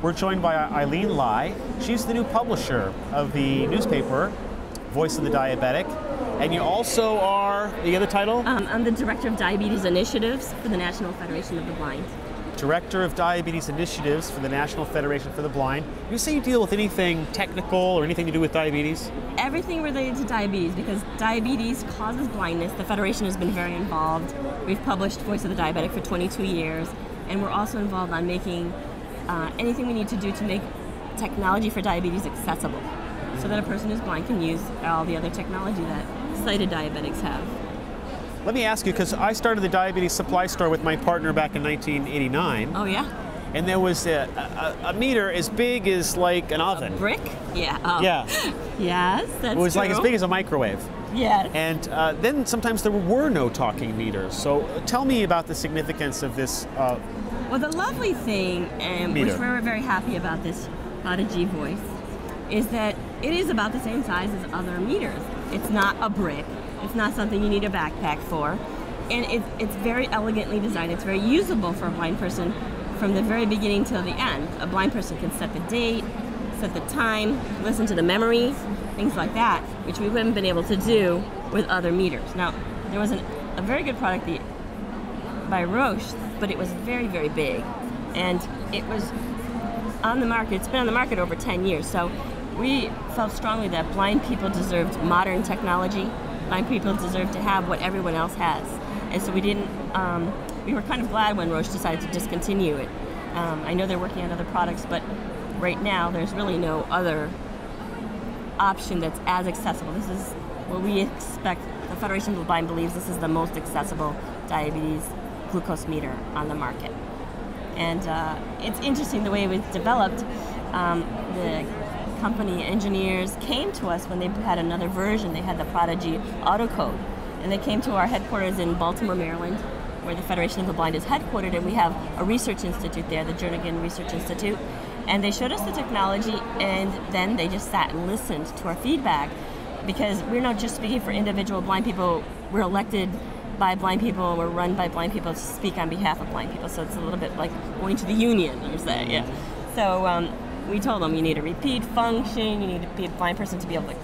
We're joined by Eileen Ley. She's the new publisher of the newspaper, Voice of the Diabetic. And you also are, the other title? I'm the Director of Diabetes Initiatives for the National Federation of the Blind. Director of Diabetes Initiatives for the National Federation for the Blind. You say you deal with anything technical or anything to do with diabetes? Everything related to diabetes, because diabetes causes blindness. The Federation has been very involved. We've published Voice of the Diabetic for 22 years, and we're also involved on making anything we need to do to make technology for diabetes accessible, so that a person who's blind can use all the other technology that sighted diabetics have. Let me ask you, because I started the diabetes supply store with my partner back in 1989. Oh yeah? And there was a meter as big as like an oven. A brick? Yeah. Oh. Yeah. Yes, that's It was true. like as big as a microwave. Yes. And then sometimes there were no talking meters. So tell me about the significance of this Well, the lovely thing, which we're very happy about this Prodigy Voice, is that it is about the same size as other meters. It's not a brick. It's not something you need a backpack for. And it's very elegantly designed. It's very usable for a blind person from the very beginning till the end. A blind person can set the date, set the time, listen to the memories, things like that, which we wouldn't have been able to do with other meters. Now, there was a very good product by Roche, but it was very, very big. And it was on the market. It's been on the market over 10 years. So we felt strongly that blind people deserved modern technology. Blind people deserve to have what everyone else has. And so we didn't, we were kind of glad when Roche decided to discontinue it. I know they're working on other products, but right now there's really no other option that's as accessible. This is what we expect. The Federation of the Blind believes this is the most accessible diabetes glucose meter on the market. And it's interesting the way it was developed. The company engineers came to us when they had another version. They had the Prodigy autocode, and they came to our headquarters in Baltimore, Maryland, where the Federation of the Blind is headquartered, and we have a research institute there, the Jernigan Research Institute, and they showed us the technology, and then they just sat and listened to our feedback, because we're not just speaking for individual blind people. We're elected by blind people, and we're run by blind people to speak on behalf of blind people, so it's a little bit like going to the union, or say, yeah. So we told them you need a repeat function, you need to be a blind person to be able to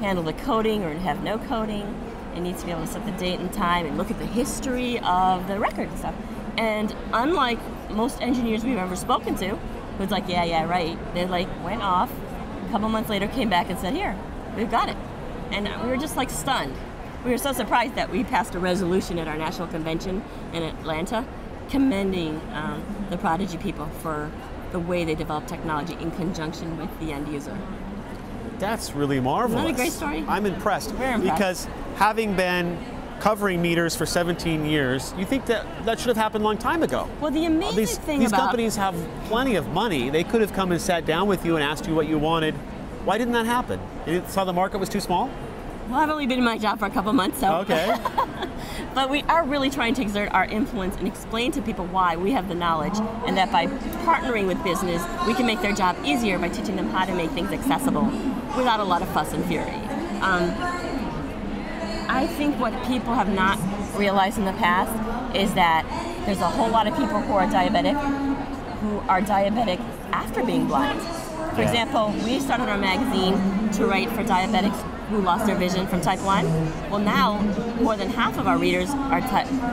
handle the coding or have no coding. It needs to be able to set the date and time and look at the history of the record and stuff. And unlike most engineers we've ever spoken to, who's like, yeah, right, they like went off, a couple months later came back and said, here, we've got it. And we were just like stunned. We were so surprised that we passed a resolution at our national convention in Atlanta commending the Prodigy people for the way they develop technology in conjunction with the end user. That's really marvelous. Isn't that a great story? I'm impressed. We're impressed. Because having been covering meters for 17 years, you think that should have happened a long time ago. Well, the amazing thing these companies have plenty of money. They could have come and sat down with you and asked you what you wanted. Why didn't that happen? You saw the market was too small? Well, I've only been in my job for a couple months, so. Okay. But we are really trying to exert our influence and explain to people why we have the knowledge, and that by partnering with business, we can make their job easier by teaching them how to make things accessible without a lot of fuss and fury. I think what people have not realized in the past is that there's a whole lot of people who are diabetic after being blind. For example, we started our magazine to write for diabetics who lost their vision from type 1. Well, now more than half of our readers are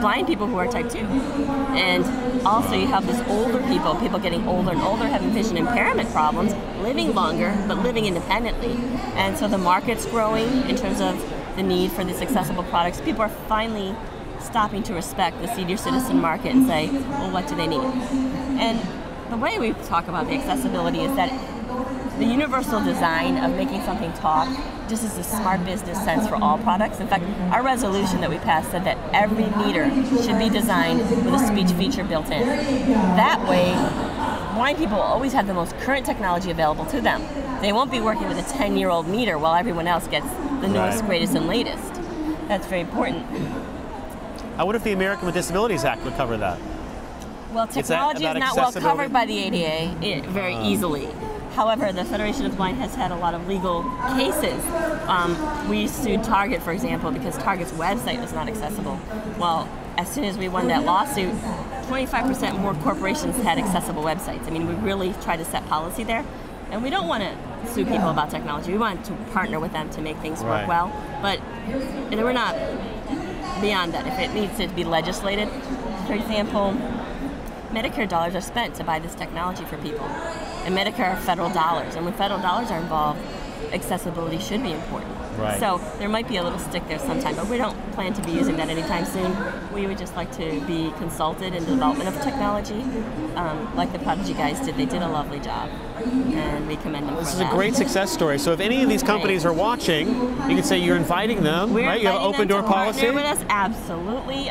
blind people who are type 2. And also you have this older people getting older and older, having vision impairment problems, living longer, but living independently. And so the market's growing in terms of the need for these accessible products. People are finally stopping to respect the senior citizen market and say, well, what do they need? And the way we talk about the accessibility is that the universal design of making something talk just is a smart business sense for all products. In fact, our resolution that we passed said that every meter should be designed with a speech feature built in. That way, blind people always have the most current technology available to them. They won't be working with a 10-year-old meter while everyone else gets the newest, greatest, and latest. That's very important. I wonder if the American with Disabilities Act would cover that. Well, technology is not well covered by the ADA very easily. However, the Federation of the Blind has had a lot of legal cases. We sued Target, for example, because Target's website was not accessible. Well, as soon as we won that lawsuit, 25% more corporations had accessible websites. I mean, we really try to set policy there. And we don't want to sue people about technology. We want to partner with them to make things work well. But we're not beyond that. If it needs to be legislated, for example, Medicare dollars are spent to buy this technology for people. And Medicare are federal dollars. And when federal dollars are involved, accessibility should be important. Right. So there might be a little stick there sometime, but we don't plan to be using that anytime soon. We would just like to be consulted in the development of technology, like the Prodigy guys did. They did a lovely job, and we commend them for that. This is a great success story. So if any of these companies are watching, you can say you're inviting them, right? You have an open door policy? Partner with us, absolutely.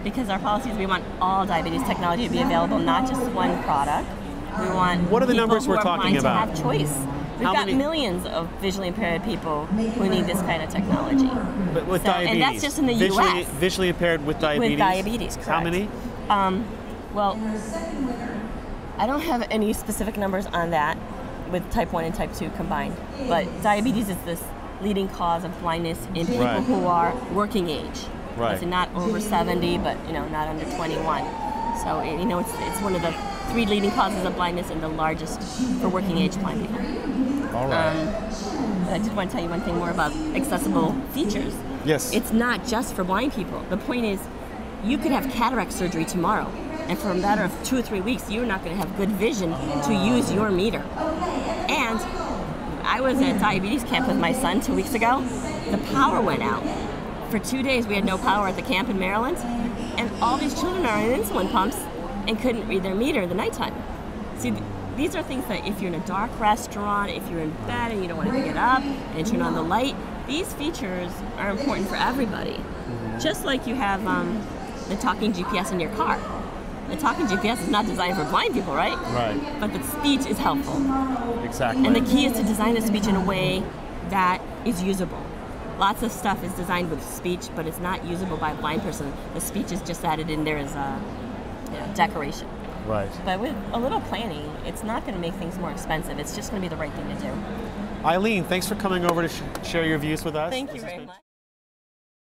Because our policy is we want all diabetes technology to be available, not just one product. We want what are the numbers we're talking about? To have choice. We've got millions of visually impaired people who need this kind of technology. But with diabetes? And that's just in the U.S. Visually impaired with diabetes? With diabetes, correct. How many? Well, I don't have any specific numbers on that with type 1 and type 2 combined. But diabetes is this leading cause of blindness in people who are working age. Right. So not over 70, but not under 21. So it's one of the 3 leading causes of blindness and the largest for working age blind people. All right. I did want to tell you one thing more about accessible features. Yes. It's not just for blind people. The point is, you could have cataract surgery tomorrow, and for a matter of 2 or 3 weeks, you're not going to have good vision to use your meter. And I was at diabetes camp with my son 2 weeks ago. The power went out. For 2 days, we had no power at the camp in Maryland, and all these children are on insulin pumps and couldn't read their meter in the nighttime. See, these are things that if you're in a dark restaurant, if you're in bed and you don't want to get up and turn on the light, these features are important for everybody. Just like you have the talking GPS in your car. The talking GPS is not designed for blind people, right? Right. But the speech is helpful. Exactly. And the key is to design the speech in a way that is usable. Lots of stuff is designed with speech, but it's not usable by a blind person. The speech is just added in there as a decoration. Right. But with a little planning, it's not going to make things more expensive. It's just going to be the right thing to do. Eileen, thanks for coming over to share your views with us. Thank you very much.